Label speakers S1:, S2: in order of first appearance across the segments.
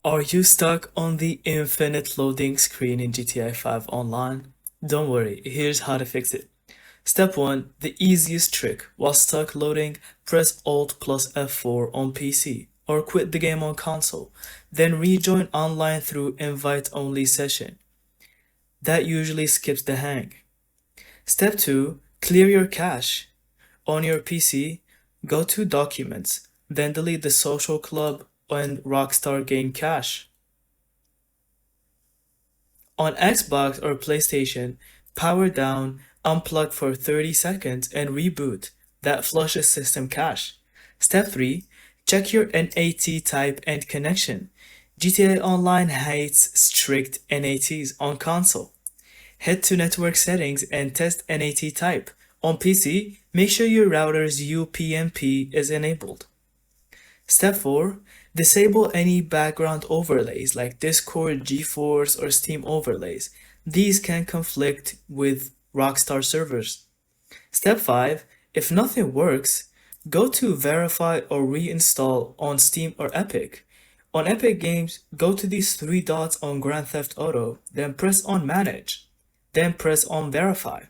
S1: Are you stuck on the infinite loading screen in GTA 5 online? Don't worry, here's how to fix it. Step 1. The easiest trick. While stuck loading, press Alt plus F4 on PC or quit the game on console. Then rejoin online through invite only session. That usually skips the hang. Step 2. Clear your cache. On your PC, go to Documents, then delete the Social Club and Rockstar game cache. On Xbox or PlayStation, power down, unplug for 30 seconds, and reboot. That flushes system cache. Step 3. Check your NAT type and connection. GTA Online hates strict NATs on console. Head to network settings and test NAT type. On PC, make sure your router's UPnP is enabled. Step 4. Disable any background overlays like Discord, GeForce, or Steam overlays. These can conflict with Rockstar servers. Step 5. If nothing works, go to Verify or Reinstall on Steam or Epic. On Epic Games, go to these three dots on Grand Theft Auto, then press on Manage, then press on Verify.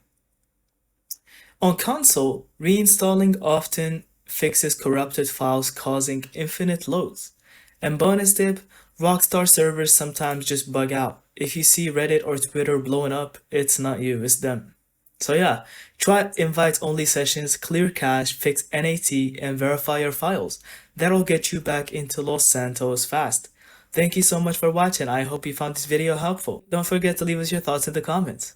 S1: On console, reinstalling often fixes corrupted files causing infinite loads. And bonus tip, Rockstar servers sometimes just bug out. If you see Reddit or Twitter blowing up, it's not you, it's them. So yeah, try invite-only sessions, clear cache, fix NAT, and verify your files. That'll get you back into Los Santos fast. Thank you so much for watching. I hope you found this video helpful. Don't forget to leave us your thoughts in the comments.